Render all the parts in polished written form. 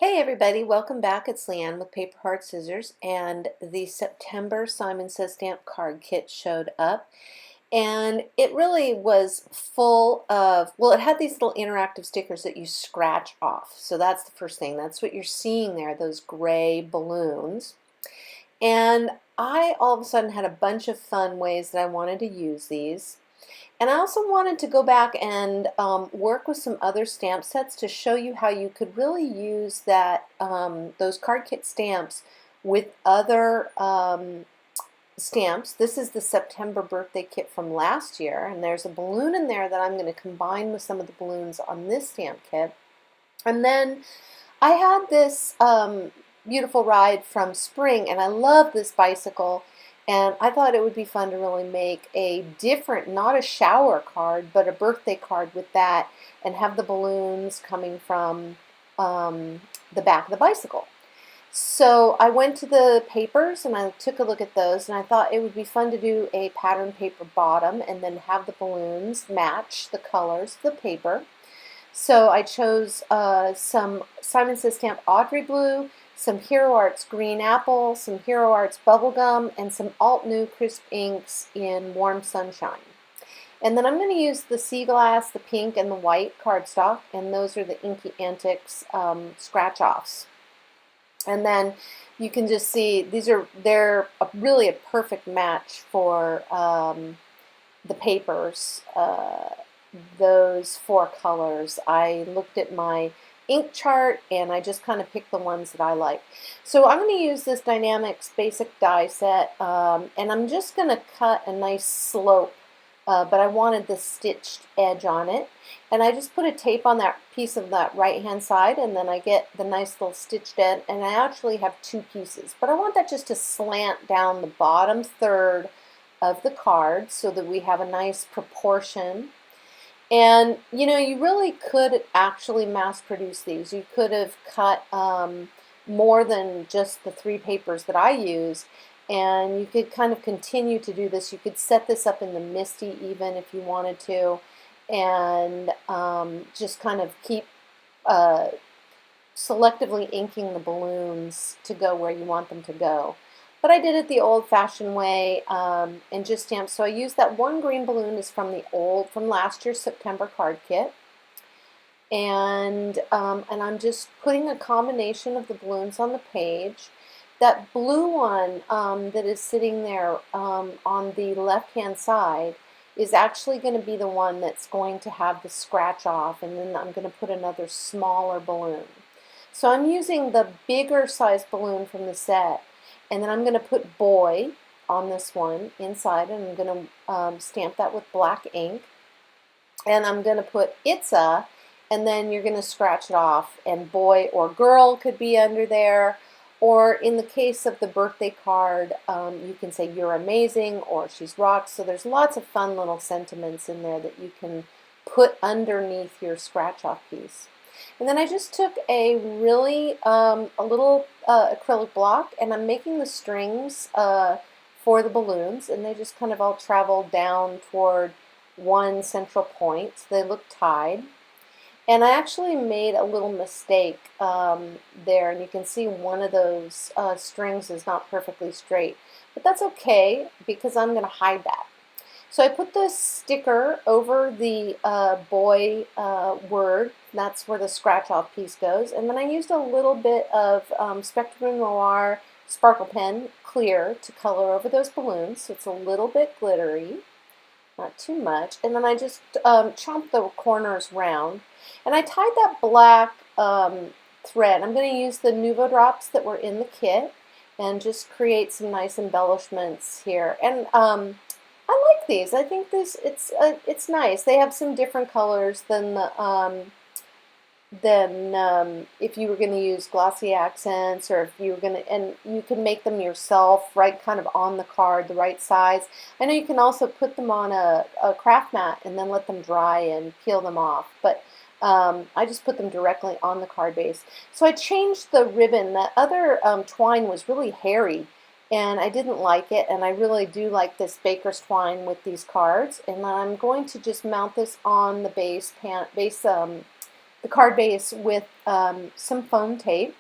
Hey everybody, welcome back. It's Leanne with Paper Heart Scissors, and the September Simon Says Stamp card kit showed up, and it really was full of, well, it had these little interactive stickers that you scratch off. So that's the first thing. That's what you're seeing there, those gray balloons. And I all of a sudden had a bunch of fun ways that I wanted to use these. And I also wanted to go back and work with some other stamp sets to show you how you could really use those card kit stamps with other stamps. This is the September birthday kit from last year, and there's a balloon in there that I'm going to combine with some of the balloons on this stamp kit. And then I had this beautiful ride from spring, and I love this bicycle. And I thought it would be fun to really make a different, not a shower card, but a birthday card with that, and have the balloons coming from the back of the bicycle. So I went to the papers and I took a look at those, and I thought it would be fun to do a pattern paper bottom and then have the balloons match the colors of the paper. So I chose some Simon Says Stamp Audrey Blue, some Hero Arts Green Apple, some Hero Arts Bubblegum, and some Alt New Crisp Inks in Warm Sunshine. And then I'm going to use the Sea Glass, the pink, and the white cardstock, and those are the Inky Antics scratch-offs. And then you can just see they're really a perfect match for the papers. Those four colors. I looked at my ink chart and I just kind of picked the ones that I like. So I'm going to use this Dynamics basic die set, and I'm just going to cut a nice slope, but I wanted the stitched edge on it, and I just put a tape on that piece of that right hand side, and then I get the nice little stitched edge, and I actually have two pieces, but I want that just to slant down the bottom third of the card so that we have a nice proportion. And you know, you really could actually mass produce these. You could have cut more than just the 3 papers that I use, and you could kind of continue to do this. You could set this up in the MISTI even if you wanted to, and just kind of keep selectively inking the balloons to go where you want them to go. But I did it the old-fashioned way and just stamped. So I used that one green balloon is from last year's September card kit, and I'm just putting a combination of the balloons on the page. That blue one that is sitting there on the left-hand side is actually going to be the one that's going to have the scratch off, and then I'm going to put another smaller balloon. So I'm using the bigger size balloon from the set. And then I'm going to put boy on this one inside, and I'm going to stamp that with black ink. And I'm going to put it's a, and then you're going to scratch it off. And boy or girl could be under there. Or in the case of the birthday card, you can say you're amazing or she's rocked. So there's lots of fun little sentiments in there that you can put underneath your scratch off piece. And then I just took a really, a little acrylic block, and I'm making the strings for the balloons, and they just kind of all travel down toward one central point. So they look tied. And I actually made a little mistake there, and you can see one of those strings is not perfectly straight. But that's okay, because I'm going to hide that. So I put this sticker over the boy word. That's where the scratch-off piece goes. And then I used a little bit of Spectrum Noir Sparkle Pen Clear to color over those balloons. So it's a little bit glittery, not too much. And then I just chomped the corners round. And I tied that black thread. I'm going to use the Nuvo Drops that were in the kit and just create some nice embellishments here. And I like these. I think it's nice. They have some different colors than if you were going to use glossy accents, or if you were going to, and you can make them yourself, right, kind of on the card, the right size. I know you can also put them on a craft mat and then let them dry and peel them off, but I just put them directly on the card base. So I changed the ribbon. That other twine was really hairy, and I didn't like it, and I really do like this baker's twine with these cards. And I'm going to just mount this on the base the card base with some foam tape,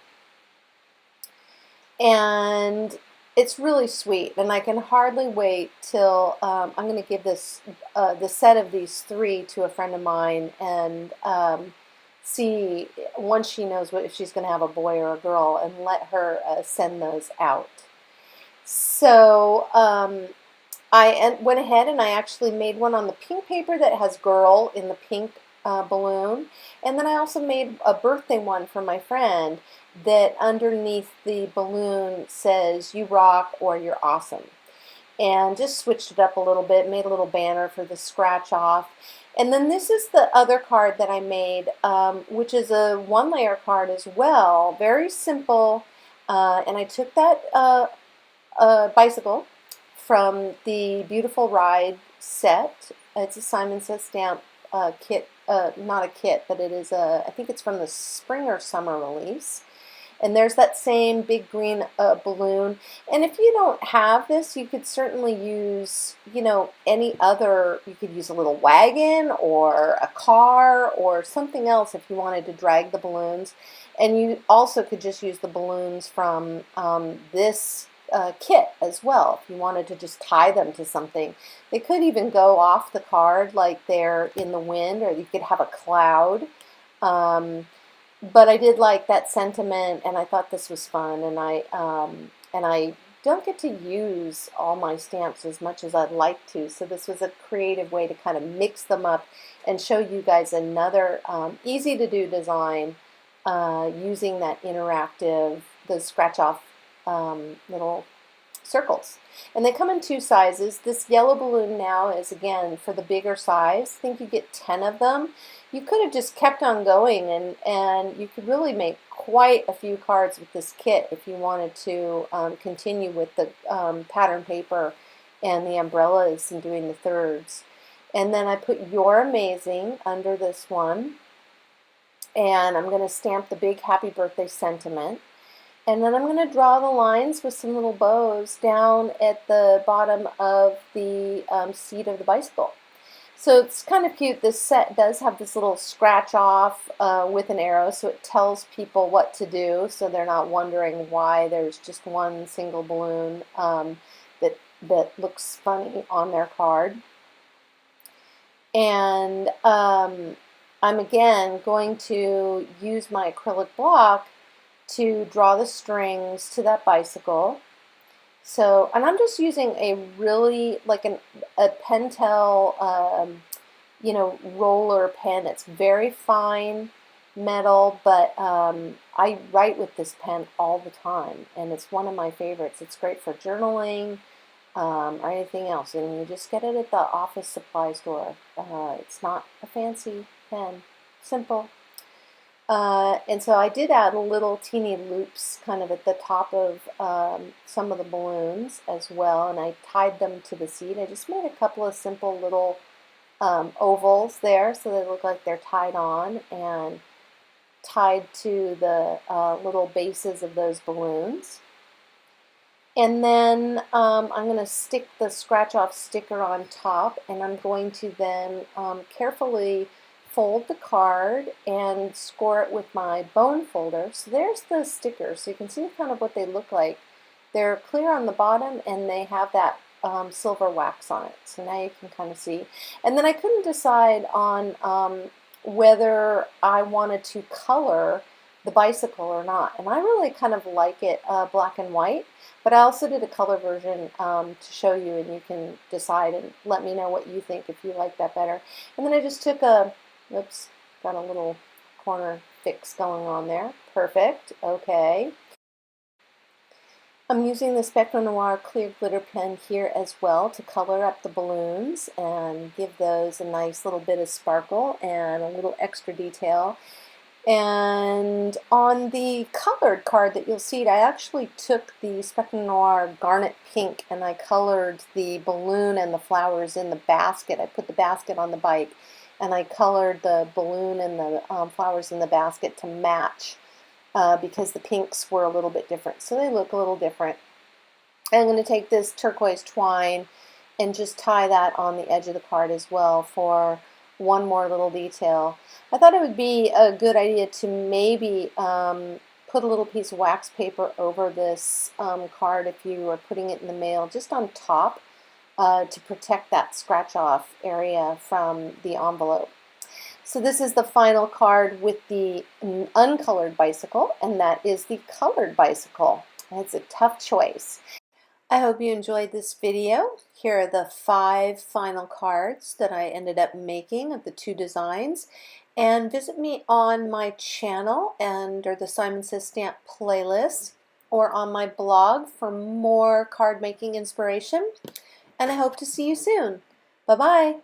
and it's really sweet, and I can hardly wait till I'm going to give this the set of these 3 to a friend of mine, and see once she knows if she's going to have a boy or a girl, and let her send those out. So I went ahead and I actually made one on the pink paper that has girl in the pink balloon, and then I also made a birthday one for my friend that underneath the balloon says "You rock" or "You're awesome," and just switched it up a little bit, made a little banner for the scratch off. And then this is the other card that I made, which is a 1-layer card as well, very simple, and I took that bicycle from the Beautiful Ride set. It's a Simon Says Stamp kit, not a kit, but it is I think it's from the spring or summer release. And there's that same big green balloon. And if you don't have this, you could certainly use, any other, you could use a little wagon or a car or something else if you wanted to drag the balloons. And you also could just use the balloons from this kit as well if you wanted to just tie them to something. They could even go off the card like they're in the wind, or you could have a cloud. But I did like that sentiment, and I thought this was fun, and I don't get to use all my stamps as much as I'd like to, so this was a creative way to kind of mix them up and show you guys another easy to do design using that interactive, those scratch off little circles. And they come in 2 sizes. This yellow balloon now is, again, for the bigger size. I think you get 10 of them. You could have just kept on going, and you could really make quite a few cards with this kit if you wanted to continue with the pattern paper and the umbrellas and doing the thirds. And then I put "You're Amazing" under this one, and I'm going to stamp the big happy birthday sentiment. And then I'm going to draw the lines with some little bows down at the bottom of the seat of the bicycle. So it's kind of cute. This set does have this little scratch off with an arrow, so it tells people what to do, so they're not wondering why there's just one single balloon that looks funny on their card. And I'm again going to use my acrylic block to draw the strings to that bicycle. So, and I'm just using a really, like a Pentel, roller pen. It's very fine metal, but I write with this pen all the time, and it's one of my favorites. It's great for journaling or anything else, and you just get it at the office supply store. It's not a fancy pen, simple. And so I did add little teeny loops kind of at the top of some of the balloons as well, and I tied them to the seat. I just made a couple of simple little ovals there so they look like they're tied on and tied to the little bases of those balloons. And then I'm going to stick the scratch off sticker on top, and I'm going to then carefully fold the card and score it with my bone folder. So there's the stickers. So you can see kind of what they look like. They're clear on the bottom, and they have that silver wax on it. So now you can kind of see. And then I couldn't decide on whether I wanted to color the bicycle or not. And I really kind of like it black and white, but I also did a color version to show you, and you can decide and let me know what you think if you like that better. And then I just took oops, got a little corner fix going on there. Perfect. Okay. I'm using the Spectrum Noir clear glitter pen here as well to color up the balloons and give those a nice little bit of sparkle and a little extra detail. And on the colored card that you'll see, I actually took the Spectrum Noir Garnet Pink and I colored the balloon and the flowers in the basket. I put the basket on the bike, and I colored the balloon and the flowers in the basket to match because the pinks were a little bit different. So they look a little different. I'm going to take this turquoise twine and just tie that on the edge of the card as well for one more little detail. I thought it would be a good idea to maybe put a little piece of wax paper over this card if you are putting it in the mail, just on top to protect that scratch off area from the envelope. So this is the final card with the uncolored bicycle, and that is the colored bicycle. It's a tough choice. I hope you enjoyed this video. Here are the 5 final cards that I ended up making of the 2 designs. And visit me on my channel under the Simon Says Stamp playlist or on my blog for more card making inspiration. And I hope to see you soon. Bye-bye.